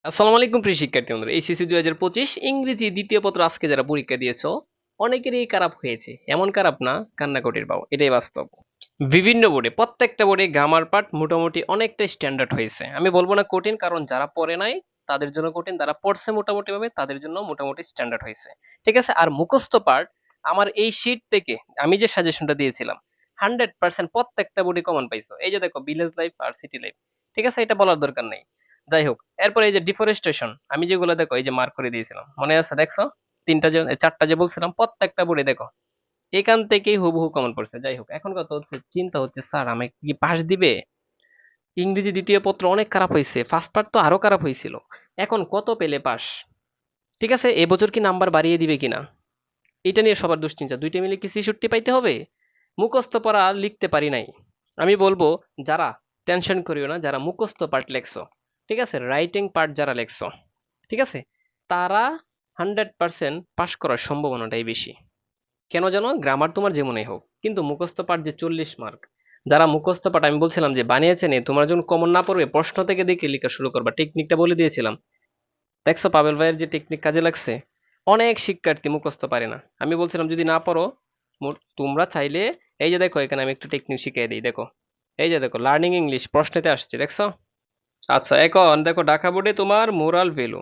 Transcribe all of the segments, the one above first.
আসসালামু আলাইকুম প্রিয় শিক্ষার্থী বন্ধুরা, এইচএসসি 2025 ইংরেজি দ্বিতীয় পত্র আজকে যারা পরীক্ষা দিয়েছো অনেকেরই খারাপ হয়েছে। এমন খারাপ না, কান্নাকটির পাও, এটাই বাস্তব। বিভিন্ন বোর্ডে, প্রত্যেকটা বোর্ডে গ্রামার পার্ট মোটামুটি অনেকটা স্ট্যান্ডার্ড হয়েছে। আমি বলবো না কঠিন, কারণ যারা পড়ে নাই তাদের জন্য কঠিন, যারা পড়ছে মোটামুটি ভাবে তাদের জন্য মোটামুটি স্ট্যান্ডার্ড হয়েছে। ঠিক আছে। আর মুখস্থ পার্ট আমার এই শীট থেকে আমি যে সাজেশনটা দিয়েছিলাম 100% প্রত্যেকটা বোর্ডে কমন পাইছো। এই যে দেখো, ভিলেজ লাইফ আর সিটি লাইফ। ঠিক আছে, এটা বলার দরকার নেই। যাই হোক, এরপরে এই যে ডিফরেস্টেশন, আমি যেগুলো দেখো এই যে মার্ক করে দিয়েছিলাম, মনে আছে দেখছো? চারটা যে বলছিলাম, প্রত্যেকটা বোর্ডে দেখো এখান থেকেই হুবহু কমন পড়ছে। যাই হোক, এখন কথা হচ্ছে, চিন্তা হচ্ছে স্যার আমাকে কি পাস দিবে? ইংরেজি দ্বিতীয় পত্র অনেক খারাপ হয়েছে, ফার্স্ট পার্ট তো আরো খারাপ হয়েছিল। এখন কত পেলে পাস? ঠিক আছে, এবছর কি নাম্বার বাড়িয়ে দিবে কিনা, এটা নিয়ে সবার দুশ্চিন্তা। দুইটা মিলে কি 66 পাইতে হবে? মুখস্থ পড়া লিখতে পারি নাই। আমি বলবো, যারা টেনশন করিও না, যারা মুখস্থ পার্ট লেখছো, ঠিক আছে, রাইটিং পার্ট যারা লেখছো, ঠিক আছে, তারা 100% পাস করার সম্ভাবনাটাই বেশি। কেন জানো? গ্রামার তোমার যেমনই হোক, কিন্তু মুখস্থ পাঠ যে 40 মার্ক। যারা মুখস্থ পাঠ আমি বলছিলাম যে বানিয়েছে নে, তোমার যখন কমন না পড়বে প্রশ্ন থেকে দেখে লেখা শুরু করবা, টেকনিকটা বলে দিয়েছিলাম। দেখছো পাবেল ভাইয়ের যে টেকনিক কাজে লাগছে? অনেক শিক্ষার্থী মুখস্থ পারে না। আমি বলছিলাম যদি না পারো, তোমরা চাইলে এই যে দেখো, এখানে আমি একটা টেকনিক শিখিয়ে দিই, দেখো। এই যে দেখো, লার্নিং ইংলিশ প্রশ্নেতে আসছে, দেখছো? আচ্ছা, এখন দেখো, ঢাকা বোর্ডে তোমার মোরাল ভ্যালু,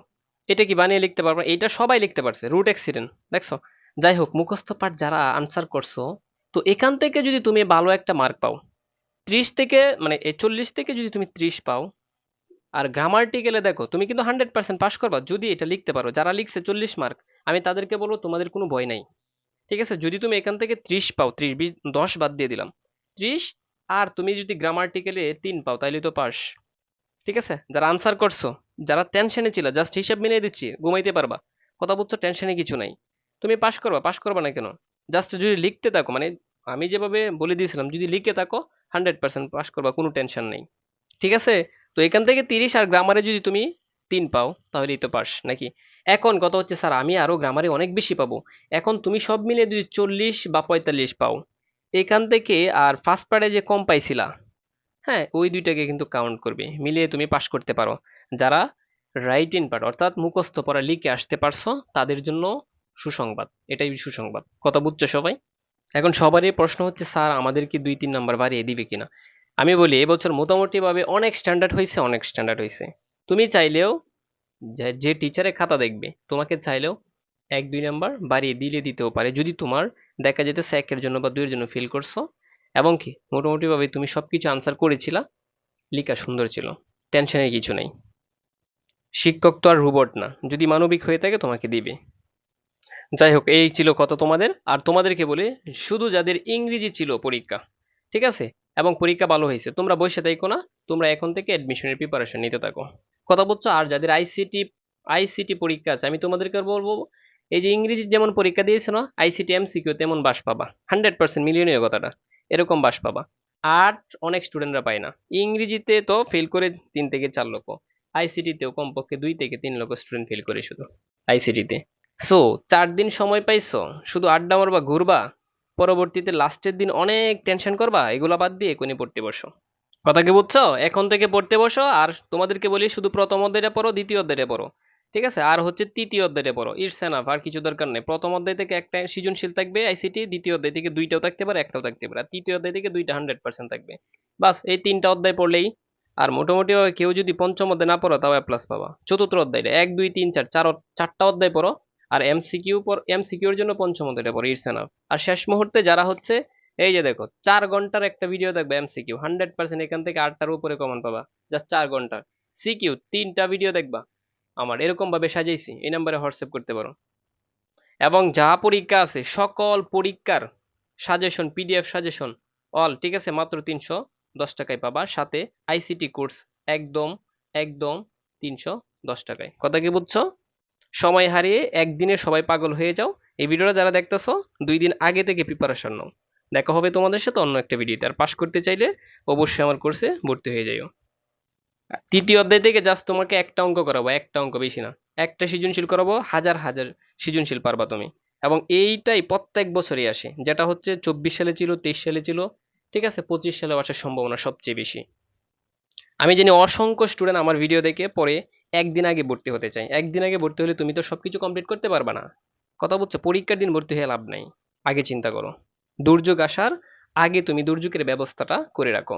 এটা কি বানিয়ে লিখতে পারবে? এটা সবাই লিখতে পারছে, রুট অ্যাক্সিডেন্ট, দেখছো? যাই হোক, মুখস্থ পাঠ যারা আনসার করছো, তো এখান থেকে যদি তুমি ভালো একটা মার্ক পাও, 30 থেকে মানে এই 40 থেকে যদি তুমি 30 পাও, আর গ্রামার্টিক্যালে দেখো তুমি কিন্তু 100% পাস করবা যদি এটা লিখতে পারো। যারা লিখছে 40 মার্ক, আমি তাদেরকে বলবো তোমাদের কোনো ভয় নাই। ঠিক আছে, যদি তুমি এখান থেকে 30 পাও, 30 20 10 বাদ দিয়ে দিলাম, 30, আর তুমি যদি গ্রামার্টিক্যালে 3 পাও, তাইলে তো পাস। ঠিক আছে, যারা আনসার করছো, যারা টেনশনে ছিল, জাস্ট হিসাব মিলিয়ে দিচ্ছি, ঘুমাইতে পারবা। কথা বুঝছো? টেনশনে কিছু নাই। তুমি পাস করবা, পাস করবা না কেন? জাস্ট যদি লিখতে থাকো, মানে আমি যেভাবে বলে দিয়েছিলাম, যদি লিখে থাকো 100% পাস করবা, কোনো টেনশন নেই। ঠিক আছে। তো এখান থেকে 30, আর গ্রামারে যদি তুমি 3 পাও, তাহলেই তো পাস নাকি? এখন কথা হচ্ছে স্যার আমি আরো গ্রামারে অনেক বেশি পাবো। এখন তুমি সব মিলিয়ে যদি 40 বা 45 পাও এখান থেকে, আর ফার্স্ট পার্টে যে কম পাইছিলা, হ্যাঁ, ওই দুইটাকে কিন্তু কাউন্ট করবে, মিলিয়ে তুমি পাস করতে পারো। যারা রাইট ইন পার্ট অর্থাৎ মুখস্থ পড়া লিখে আসতে পারছো, তাদের জন্য সুসংবাদ, এটাই সুসংবাদ। কথা বুঝছো সবাই? এখন সবারই প্রশ্ন হচ্ছে স্যার আমাদের কি 2-3 নাম্বার বাড়িয়ে দিবে কিনা। আমি বলি এবছর মোটামুটি ভাবে অনেক স্ট্যান্ডার্ড হয়েছে, অনেক স্ট্যান্ডার্ড হয়েছে। তুমি চাইলেও, যে যে টিচারে খাতা দেখবে তোমাকে চাইলেও 1-2 নাম্বার বাড়িয়ে দিলে দিতেও পারে, যদি তোমার দেখা যেতেছে একের জন্য বা দুইয়ের জন্য ফিল করছো, এবং কি মোটামুটি ভাবে তুমি সবকিছু আনসার করেছিলা, লিখা সুন্দর ছিল, টেনশনের কিছু নেই। শিক্ষক তো আর রোবট না, যদি মানবিক হয়ে থাকে তোমাকে দিবে। যাই হোক, এই ছিল কথা তোমাদের। আর তোমাদেরকে বলি, শুধু যাদের ইংরেজি ছিল পরীক্ষা, ঠিক আছে, এবং পরীক্ষা ভালো হয়েছে, তোমরা বসে থাকো না, তোমরা এখন থেকে অ্যাডমিশনের প্রিপারেশন নিতে থাকো। কথা বলছো? আর যাদের আইসিটি আইসিটি পরীক্ষা আছে, আমি তোমাদেরকে বলবো, এই যে ইংরেজি যেমন পরীক্ষা দিয়েছো না, আইসিটি এমসিকিউ তেমন বাস পাবা। 100% মিলিয়ে নিও কথাটা, এরকম বাস পাবা। আর অনেক স্টুডেন্টরা পায় না। ইংরেজিতে তো ফেল করে 3 থেকে 4 লক্ষ, আইসিটিতেও কমপক্ষে 2 থেকে 3 লক্ষ স্টুডেন্ট ফেল করে শুধু আইসিটিতে। সো 4 দিন সময় পাইছো, শুধু আড্ডা মারবা, ঘুরবা, পরবর্তীতে লাস্টের দিন অনেক টেনশন করবা, এগুলা বাদ দিয়ে এখনই পড়তে বসো। কথা কি বুঝছো? এখন থেকে পড়তে বসো। আর তোমাদেরকে বলি, শুধু প্রথম অধ্যায়টা পড়ো, দ্বিতীয় অধ্যায়টা পড়ো, ঠিক আছে, আর হচ্ছে তৃতীয় অধ্যায়টা পড়ো, ইটস এনাফ, আর কিছু দরকার নেই। প্রথম অধ্যায় থেকে একটা সৃজনশীল থাকবে আইসিটি, দ্বিতীয় অধ্যায় থেকে দুইটাও থাকতে পারে, একটাও থাকতে পারে, আর তৃতীয় অধ্যায় থেকে দুইটা 100% থাকবে। বাস এই 3টা অধ্যায় পড়লেই, আর মোটামুটি কেউ যদি পঞ্চম অধ্যায় না পড়ো তাও এ প্লাস পাবা। চতুর্থ অধ্যায়টা 1 2 3 4 চারটা অধ্যায় পড়ো, আর এমসিকিউর জন্য পঞ্চম অধ্যায়টা পড়ো, ইটস এনাফ। আর শেষ মুহূর্তে যারা হচ্ছে, এই যে দেখো, 4 ঘন্টার একটা ভিডিও দেখবে এমসিকিউ, 100% এখান থেকে 8টার উপরে কমন পাবা। জাস্ট 4 ঘন্টার সিকিউ 3টা ভিডিও দেখবা, আমার এরকম ভাবে সাজাইছি, এই নাম্বারে হোয়াটসঅ্যাপ করতে পারো। এবং যা পরীক্ষা আছে সকল পরীক্ষার সাজেশন, পিডিএফ সাজেশন, অল, ঠিক আছে, মাত্র 310 টাকায় পাবা, সাথে আইসিটি কোর্স, একদম একদম 310 টাকায়। কথা কি বুঝছো? সময় হারিয়ে একদিনে সবাই পাগল হয়ে যাও। এই ভিডিওটা যারা দেখতেছো, 2 দিন আগে থেকে প্রিপারেশন নাও। দেখা হবে তোমাদের সাথে অন্য একটা ভিডিওতে। আর পাস করতে চাইলে অবশ্যই আমার কোর্সে ভর্তি হয়ে যাইও। তৃতীয় অধ্যায় থেকে জাস্ট তোমাকে একটা অঙ্ক করাবো, একটা অঙ্ক, বেশি না। একটা সৃজনশীল করাবো, হাজার হাজার সৃজনশীল পারবা তুমি। এবং এইটাই প্রত্যেক বছরই আসে, যেটা হচ্ছে 24 সালে ছিল, 23 সালে ছিল, ঠিক আছে, 25 সালে আসার সম্ভাবনা সবচেয়ে বেশি। আমি জানি অসংখ্য স্টুডেন্ট আমার ভিডিও দেখে পরে একদিন আগে ভর্তি হতে চাই, একদিন আগে ভর্তি হলে তুমি তো সবকিছু কমপ্লিট করতে পারবা না। কথা বুঝছো? পরীক্ষার দিন ভর্তি হয়ে লাভ নাই। আগে চিন্তা করো। দুর্যোগ আসার আগে তুমি দুর্যোগের ব্যবস্থাটা করে রাখো।